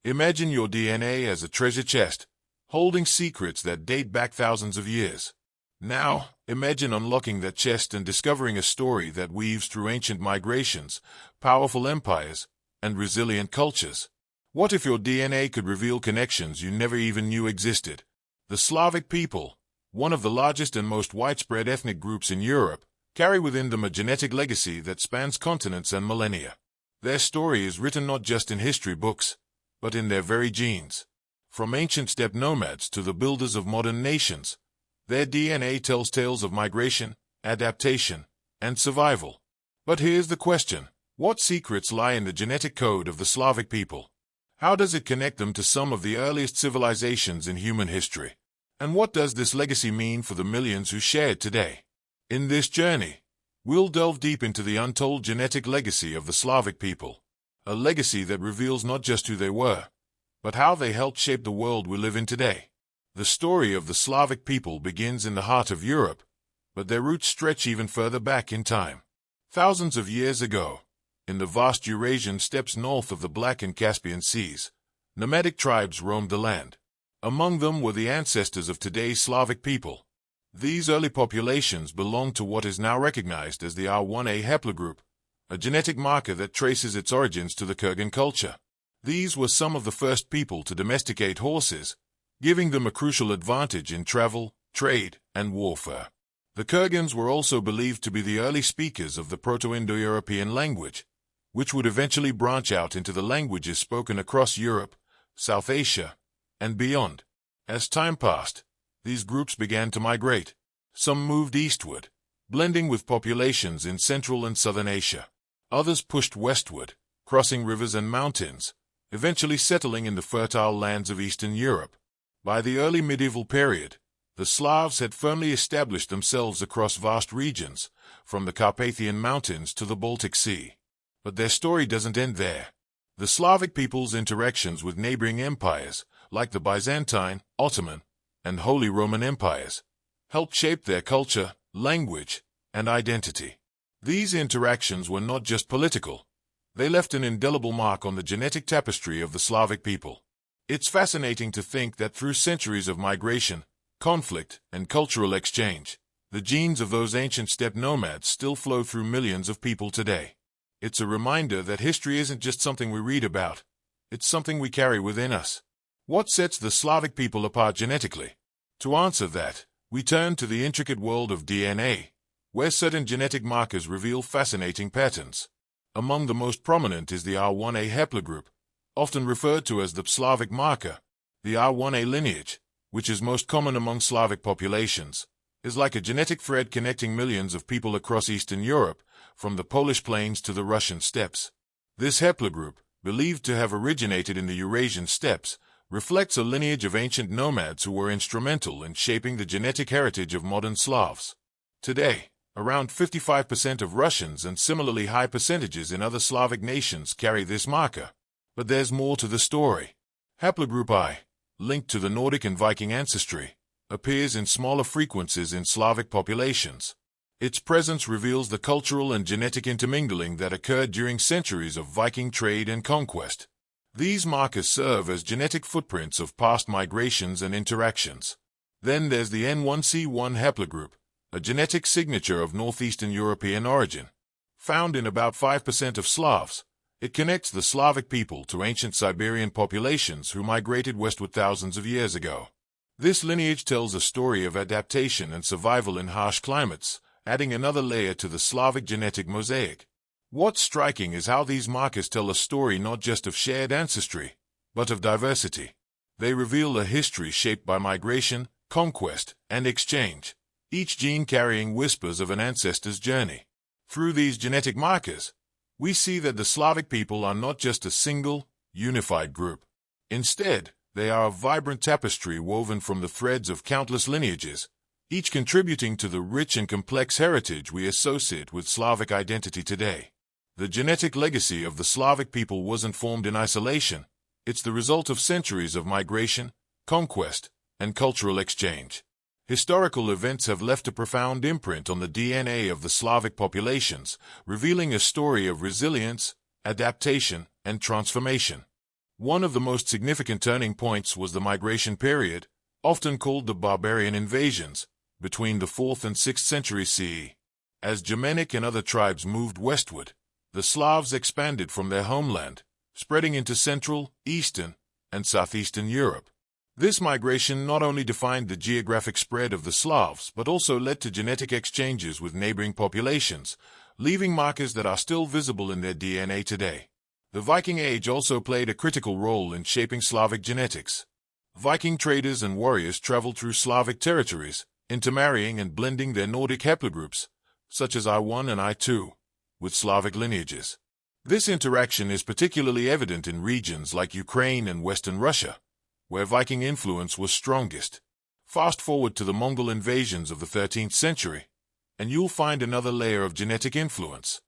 Imagine your DNA as a treasure chest, holding secrets that date back thousands of years. Now, imagine unlocking that chest and discovering a story that weaves through ancient migrations, powerful empires, and resilient cultures. What if your DNA could reveal connections you never even knew existed? The Slavic people, one of the largest and most widespread ethnic groups in Europe, carry within them a genetic legacy that spans continents and millennia. Their story is written not just in history books, but in their very genes. From ancient steppe nomads to the builders of modern nations, their DNA tells tales of migration, adaptation, and survival. But here's the question: what secrets lie in the genetic code of the Slavic people? How does it connect them to some of the earliest civilizations in human history? And what does this legacy mean for the millions who share it today? In this journey, we'll delve deep into the untold genetic legacy of the Slavic people, a legacy that reveals not just who they were, but how they helped shape the world we live in today. The story of the Slavic people begins in the heart of Europe, but their roots stretch even further back in time. Thousands of years ago, in the vast Eurasian steppes north of the Black and Caspian Seas, nomadic tribes roamed the land. Among them were the ancestors of today's Slavic people. These early populations belonged to what is now recognized as the R1a haplogroup, a genetic marker that traces its origins to the Kurgan culture. These were some of the first people to domesticate horses, giving them a crucial advantage in travel, trade, and warfare. The Kurgans were also believed to be the early speakers of the Proto-Indo-European language, which would eventually branch out into the languages spoken across Europe, South Asia, and beyond. As time passed, these groups began to migrate. Some moved eastward, blending with populations in Central and Southern Asia. Others pushed westward, crossing rivers and mountains, eventually settling in the fertile lands of Eastern Europe. By the early medieval period, the Slavs had firmly established themselves across vast regions, from the Carpathian Mountains to the Baltic Sea. But their story doesn't end there. The Slavic people's interactions with neighboring empires, like the Byzantine, Ottoman, and Holy Roman Empires, helped shape their culture, language, and identity. These interactions were not just political. They left an indelible mark on the genetic tapestry of the Slavic people. It's fascinating to think that through centuries of migration, conflict, and cultural exchange, the genes of those ancient steppe nomads still flow through millions of people today. It's a reminder that history isn't just something we read about. It's something we carry within us. What sets the Slavic people apart genetically? To answer that, we turn to the intricate world of DNA, where certain genetic markers reveal fascinating patterns. Among the most prominent is the R1a haplogroup, often referred to as the Slavic marker. The R1a lineage, which is most common among Slavic populations, is like a genetic thread connecting millions of people across Eastern Europe, from the Polish plains to the Russian steppes. This haplogroup, believed to have originated in the Eurasian steppes, reflects a lineage of ancient nomads who were instrumental in shaping the genetic heritage of modern Slavs. Today, around 55% of Russians and similarly high percentages in other Slavic nations carry this marker. But there's more to the story. Haplogroup I, linked to the Nordic and Viking ancestry, appears in smaller frequencies in Slavic populations. Its presence reveals the cultural and genetic intermingling that occurred during centuries of Viking trade and conquest. These markers serve as genetic footprints of past migrations and interactions. Then there's the N1C1 haplogroup, a genetic signature of northeastern European origin. Found in about 5% of Slavs, it connects the Slavic people to ancient Siberian populations who migrated westward thousands of years ago. This lineage tells a story of adaptation and survival in harsh climates, adding another layer to the Slavic genetic mosaic. What's striking is how these markers tell a story not just of shared ancestry, but of diversity. They reveal a history shaped by migration, conquest, and exchange, each gene carrying whispers of an ancestor's journey. Through these genetic markers, we see that the Slavic people are not just a single, unified group. Instead, they are a vibrant tapestry woven from the threads of countless lineages, each contributing to the rich and complex heritage we associate with Slavic identity today. The genetic legacy of the Slavic people wasn't formed in isolation. It's the result of centuries of migration, conquest, and cultural exchange. Historical events have left a profound imprint on the DNA of the Slavic populations, revealing a story of resilience, adaptation, and transformation. One of the most significant turning points was the migration period, often called the barbarian invasions, between the 4th and 6th centuries CE. As Germanic and other tribes moved westward, the Slavs expanded from their homeland, spreading into Central, Eastern, and Southeastern Europe. This migration not only defined the geographic spread of the Slavs but also led to genetic exchanges with neighboring populations, leaving markers that are still visible in their DNA today. The Viking Age also played a critical role in shaping Slavic genetics. Viking traders and warriors traveled through Slavic territories, intermarrying and blending their Nordic haplogroups, such as I1 and I2, with Slavic lineages. This interaction is particularly evident in regions like Ukraine and Western Russia, where Viking influence was strongest. Fast forward to the Mongol invasions of the 13th century, and you'll find another layer of genetic influence.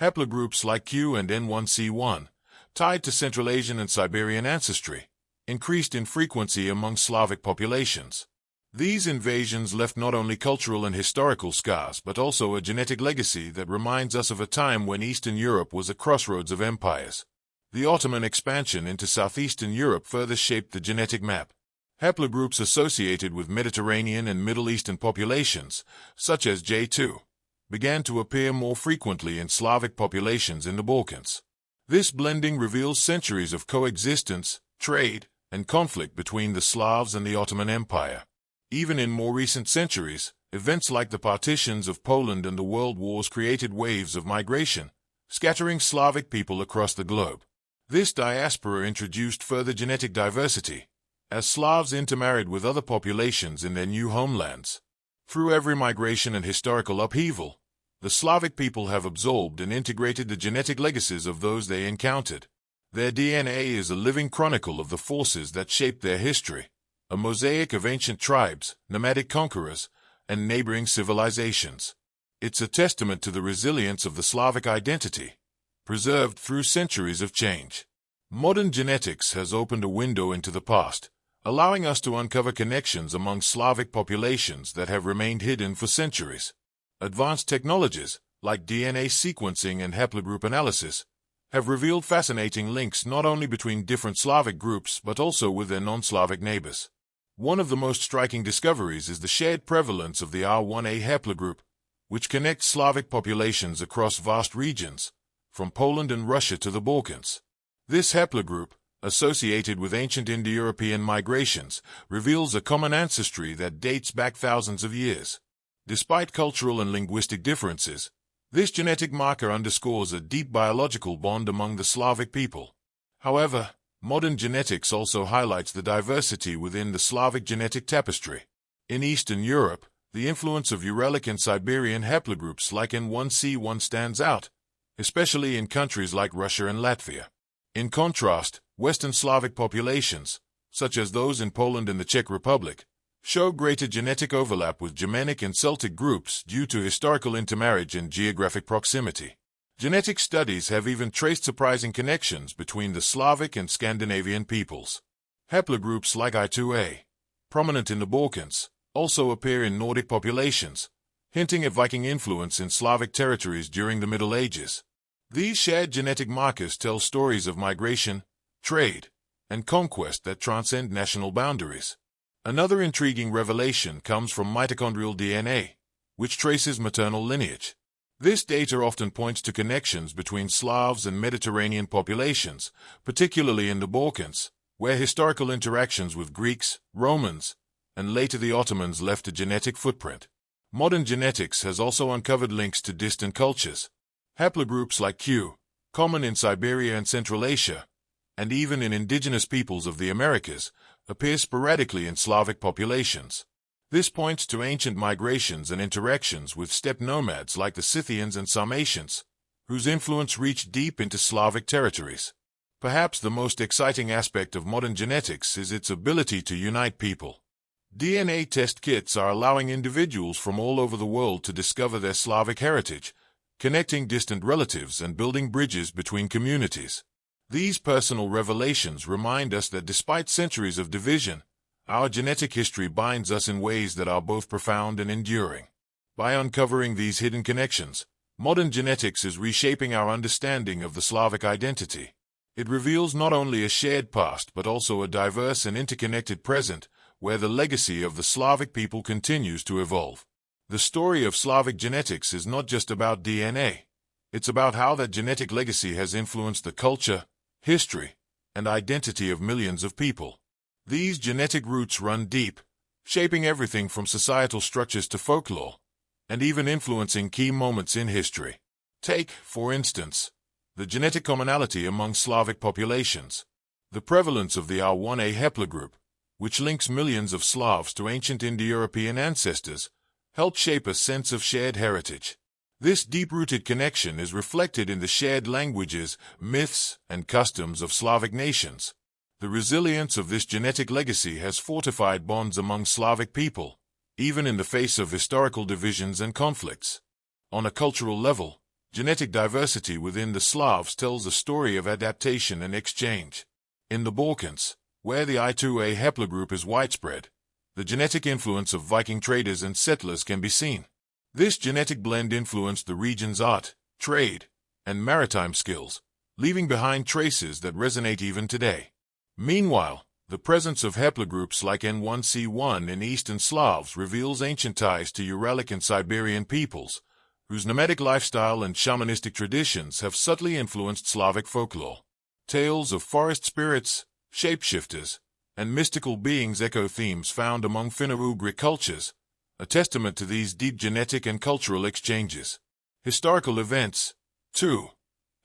Haplogroups like Q and N1C1, tied to Central Asian and Siberian ancestry, increased in frequency among Slavic populations. These invasions left not only cultural and historical scars but also a genetic legacy that reminds us of a time when Eastern Europe was a crossroads of empires. The Ottoman expansion into southeastern Europe further shaped the genetic map. Haplogroups associated with Mediterranean and Middle Eastern populations, such as J2, began to appear more frequently in Slavic populations in the Balkans. This blending reveals centuries of coexistence, trade, and conflict between the Slavs and the Ottoman Empire. Even in more recent centuries, events like the partitions of Poland and the World Wars created waves of migration, scattering Slavic people across the globe. This diaspora introduced further genetic diversity, as Slavs intermarried with other populations in their new homelands. Through every migration and historical upheaval, the Slavic people have absorbed and integrated the genetic legacies of those they encountered. Their DNA is a living chronicle of the forces that shaped their history, a mosaic of ancient tribes, nomadic conquerors, and neighboring civilizations. It's a testament to the resilience of the Slavic identity, preserved through centuries of change. Modern genetics has opened a window into the past, allowing us to uncover connections among Slavic populations that have remained hidden for centuries. Advanced technologies, like DNA sequencing and haplogroup analysis, have revealed fascinating links not only between different Slavic groups but also with their non-Slavic neighbors. One of the most striking discoveries is the shared prevalence of the R1A haplogroup, which connects Slavic populations across vast regions, from Poland and Russia to the Balkans. This haplogroup, associated with ancient Indo-European migrations, reveals a common ancestry that dates back thousands of years. Despite cultural and linguistic differences, this genetic marker underscores a deep biological bond among the Slavic people. However, modern genetics also highlights the diversity within the Slavic genetic tapestry. In Eastern Europe, the influence of Uralic and Siberian haplogroups like N1C1 stands out, especially in countries like Russia and Latvia. In contrast, Western Slavic populations, such as those in Poland and the Czech Republic, show greater genetic overlap with Germanic and Celtic groups due to historical intermarriage and geographic proximity. Genetic studies have even traced surprising connections between the Slavic and Scandinavian peoples. Haplogroups like I2A, prominent in the Balkans, also appear in Nordic populations, hinting at Viking influence in Slavic territories during the Middle Ages. These shared genetic markers tell stories of migration, trade, and conquest that transcend national boundaries. Another intriguing revelation comes from mitochondrial DNA, which traces maternal lineage. This data often points to connections between Slavs and Mediterranean populations, particularly in the Balkans, where historical interactions with Greeks, Romans, and later the Ottomans left a genetic footprint. Modern genetics has also uncovered links to distant cultures. Haplogroups like Q, common in Siberia and Central Asia, and even in indigenous peoples of the Americas, appear sporadically in Slavic populations. This points to ancient migrations and interactions with steppe nomads like the Scythians and Sarmatians, whose influence reached deep into Slavic territories. Perhaps the most exciting aspect of modern genetics is its ability to unite people. DNA test kits are allowing individuals from all over the world to discover their Slavic heritage, connecting distant relatives and building bridges between communities. These personal revelations remind us that despite centuries of division, our genetic history binds us in ways that are both profound and enduring. By uncovering these hidden connections, modern genetics is reshaping our understanding of the Slavic identity. It reveals not only a shared past but also a diverse and interconnected present, where the legacy of the Slavic people continues to evolve. The story of Slavic genetics is not just about DNA. It's about how that genetic legacy has influenced the culture, history, and identity of millions of people. These genetic roots run deep, shaping everything from societal structures to folklore, and even influencing key moments in history. Take, for instance, the genetic commonality among Slavic populations. The prevalence of the R1a haplogroup, which links millions of Slavs to ancient Indo-European ancestors, helped shape a sense of shared heritage. This deep-rooted connection is reflected in the shared languages, myths, and customs of Slavic nations. The resilience of this genetic legacy has fortified bonds among Slavic people, even in the face of historical divisions and conflicts. On a cultural level, genetic diversity within the Slavs tells a story of adaptation and exchange. In the Balkans, where the I2a haplogroup is widespread, the genetic influence of Viking traders and settlers can be seen. This genetic blend influenced the region's art, trade, and maritime skills, leaving behind traces that resonate even today. Meanwhile, the presence of haplogroups like N1C1 in Eastern Slavs reveals ancient ties to Uralic and Siberian peoples, whose nomadic lifestyle and shamanistic traditions have subtly influenced Slavic folklore. Tales of forest spirits, shapeshifters, and mystical beings echo themes found among Finno-Ugric cultures, a testament to these deep genetic and cultural exchanges. Historical events, too,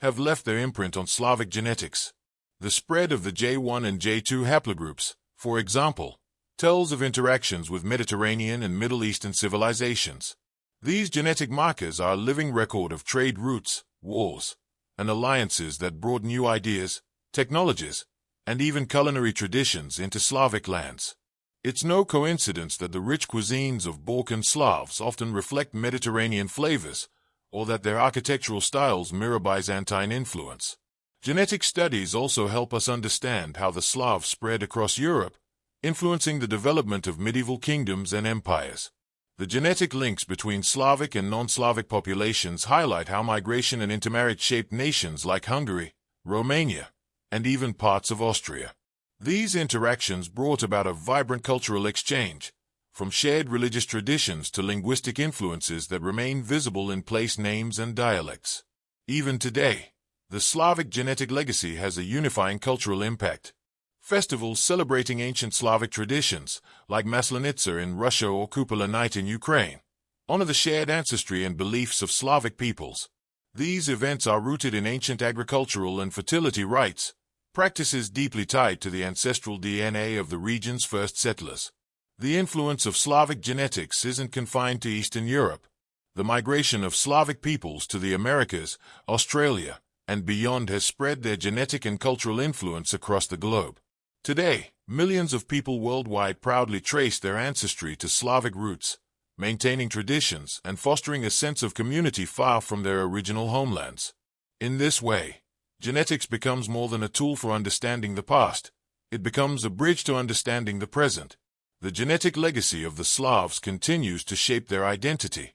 have left their imprint on Slavic genetics. The spread of the J1 and J2 haplogroups, for example, tells of interactions with Mediterranean and Middle Eastern civilizations. These genetic markers are a living record of trade routes, wars, and alliances that brought new ideas, technologies, and even culinary traditions into Slavic lands. It's no coincidence that the rich cuisines of Balkan Slavs often reflect Mediterranean flavors, or that their architectural styles mirror Byzantine influence. Genetic studies also help us understand how the Slavs spread across Europe, influencing the development of medieval kingdoms and empires. The genetic links between Slavic and non-Slavic populations highlight how migration and intermarriage shaped nations like Hungary, Romania, and even parts of Austria. These interactions brought about a vibrant cultural exchange, from shared religious traditions to linguistic influences that remain visible in place names and dialects. Even today, the Slavic genetic legacy has a unifying cultural impact. Festivals celebrating ancient Slavic traditions, like Maslenitsa in Russia or Kupala Night in Ukraine, honor the shared ancestry and beliefs of Slavic peoples. These events are rooted in ancient agricultural and fertility rites, practices deeply tied to the ancestral DNA of the region's first settlers. The influence of Slavic genetics isn't confined to Eastern Europe. The migration of Slavic peoples to the Americas, Australia, and beyond has spread their genetic and cultural influence across the globe. Today, millions of people worldwide proudly trace their ancestry to Slavic roots, maintaining traditions and fostering a sense of community far from their original homelands. In this way, genetics becomes more than a tool for understanding the past. It becomes a bridge to understanding the present. The genetic legacy of the Slavs continues to shape their identity,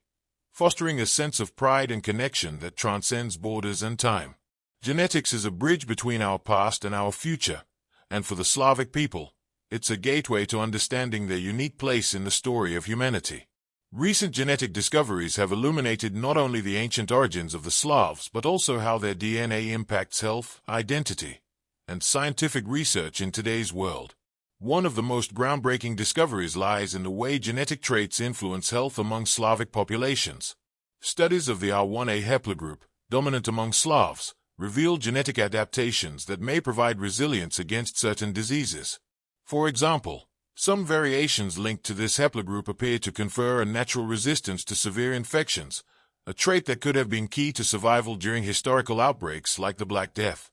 fostering a sense of pride and connection that transcends borders and time. Genetics is a bridge between our past and our future, and for the Slavic people, it's a gateway to understanding their unique place in the story of humanity. Recent genetic discoveries have illuminated not only the ancient origins of the Slavs but also how their DNA impacts health, identity, and scientific research in today's world. One of the most groundbreaking discoveries lies in the way genetic traits influence health among Slavic populations. Studies of the R1a haplogroup, dominant among Slavs, reveal genetic adaptations that may provide resilience against certain diseases. For example, some variations linked to this haplogroup appear to confer a natural resistance to severe infections, a trait that could have been key to survival during historical outbreaks like the Black Death.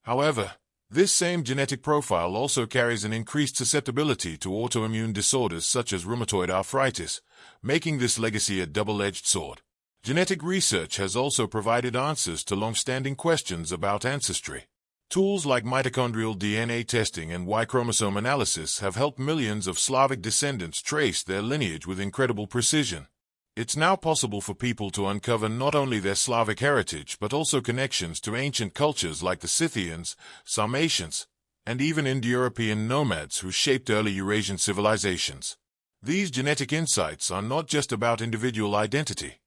However, this same genetic profile also carries an increased susceptibility to autoimmune disorders such as rheumatoid arthritis, making this legacy a double-edged sword. Genetic research has also provided answers to long-standing questions about ancestry. Tools like mitochondrial DNA testing and Y chromosome analysis have helped millions of Slavic descendants trace their lineage with incredible precision. It's now possible for people to uncover not only their Slavic heritage but also connections to ancient cultures like the Scythians, Sarmatians, and even Indo-European nomads who shaped early Eurasian civilizations. These genetic insights are not just about individual identity.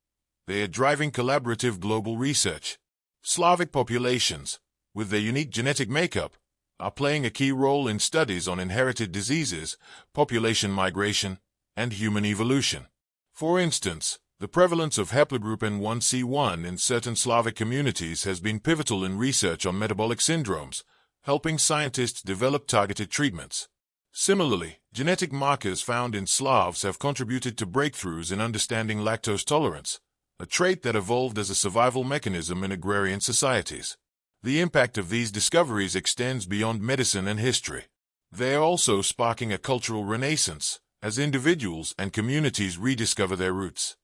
They are driving collaborative global research. Slavic populations, with their unique genetic makeup, are playing a key role in studies on inherited diseases, population migration, and human evolution. For instance, the prevalence of haplogroup N1C1 in certain Slavic communities has been pivotal in research on metabolic syndromes, helping scientists develop targeted treatments. Similarly, genetic markers found in Slavs have contributed to breakthroughs in understanding lactose tolerance, a trait that evolved as a survival mechanism in agrarian societies. The impact of these discoveries extends beyond medicine and history. They are also sparking a cultural renaissance, as individuals and communities rediscover their roots.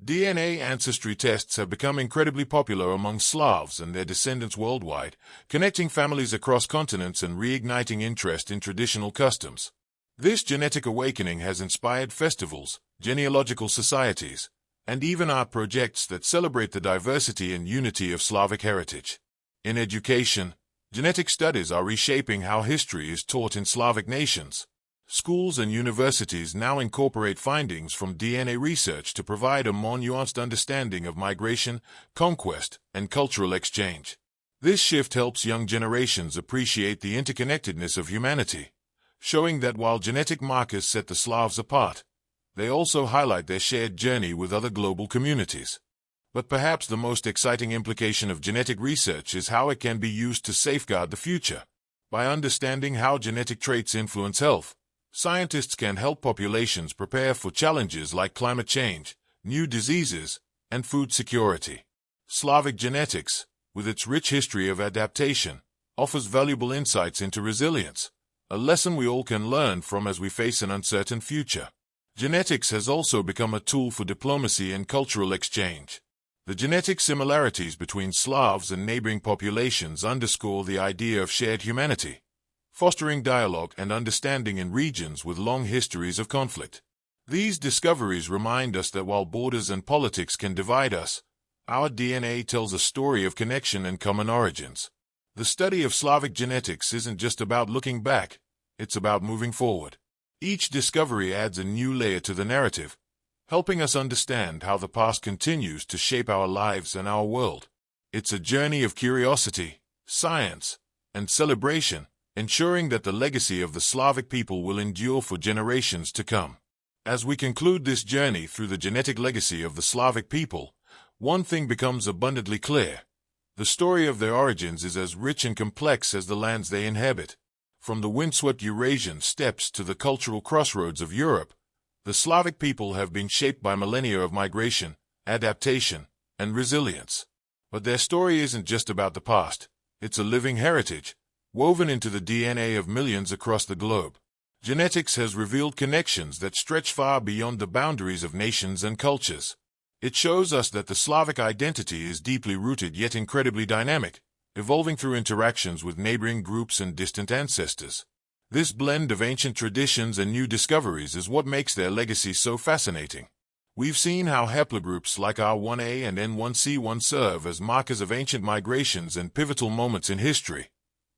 DNA ancestry tests have become incredibly popular among Slavs and their descendants worldwide, connecting families across continents and reigniting interest in traditional customs. This genetic awakening has inspired festivals, genealogical societies, and even art projects that celebrate the diversity and unity of Slavic heritage. In education, genetic studies are reshaping how history is taught in Slavic nations. Schools and universities now incorporate findings from DNA research to provide a more nuanced understanding of migration, conquest, and cultural exchange. This shift helps young generations appreciate the interconnectedness of humanity, showing that while genetic markers set the Slavs apart, they also highlight their shared journey with other global communities. But perhaps the most exciting implication of genetic research is how it can be used to safeguard the future. By understanding how genetic traits influence health, scientists can help populations prepare for challenges like climate change, new diseases, and food security. Slavic genetics, with its rich history of adaptation, offers valuable insights into resilience, a lesson we all can learn from as we face an uncertain future. Genetics has also become a tool for diplomacy and cultural exchange. The genetic similarities between Slavs and neighboring populations underscore the idea of shared humanity, fostering dialogue and understanding in regions with long histories of conflict. These discoveries remind us that while borders and politics can divide us, our DNA tells a story of connection and common origins. The study of Slavic genetics isn't just about looking back, it's about moving forward. Each discovery adds a new layer to the narrative, helping us understand how the past continues to shape our lives and our world. It's a journey of curiosity, science, and celebration, ensuring that the legacy of the Slavic people will endure for generations to come. As we conclude this journey through the genetic legacy of the Slavic people, one thing becomes abundantly clear. The story of their origins is as rich and complex as the lands they inhabit. From the windswept Eurasian steppes to the cultural crossroads of Europe, the Slavic people have been shaped by millennia of migration, adaptation, and resilience. But their story isn't just about the past. It's a living heritage, woven into the DNA of millions across the globe. Genetics has revealed connections that stretch far beyond the boundaries of nations and cultures. It shows us that the Slavic identity is deeply rooted yet incredibly dynamic, evolving through interactions with neighboring groups and distant ancestors. This blend of ancient traditions and new discoveries is what makes their legacy so fascinating. We've seen how haplogroups like R1A and N1C1 serve as markers of ancient migrations and pivotal moments in history.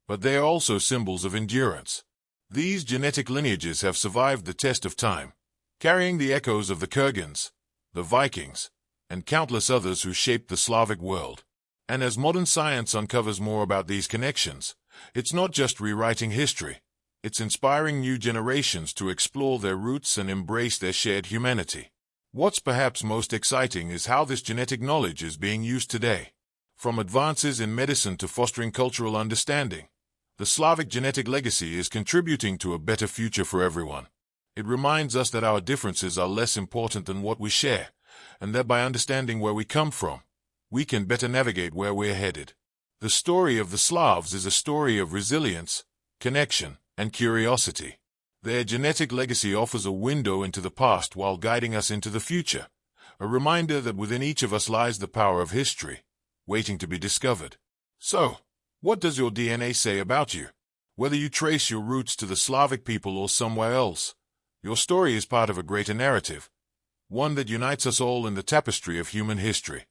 But they are also symbols of endurance. These genetic lineages have survived the test of time, carrying the echoes of the Kurgans, the Vikings, and countless others who shaped the Slavic world. And as modern science uncovers more about these connections, it's not just rewriting history. It's inspiring new generations to explore their roots and embrace their shared humanity. What's perhaps most exciting is how this genetic knowledge is being used today. From advances in medicine to fostering cultural understanding, the Slavic genetic legacy is contributing to a better future for everyone. It reminds us that our differences are less important than what we share, and that by understanding where we come from, we can better navigate where we're headed. The story of the Slavs is a story of resilience, connection, and curiosity. Their genetic legacy offers a window into the past while guiding us into the future, a reminder that within each of us lies the power of history, waiting to be discovered. So, what does your DNA say about you? Whether you trace your roots to the Slavic people or somewhere else, your story is part of a greater narrative, one that unites us all in the tapestry of human history.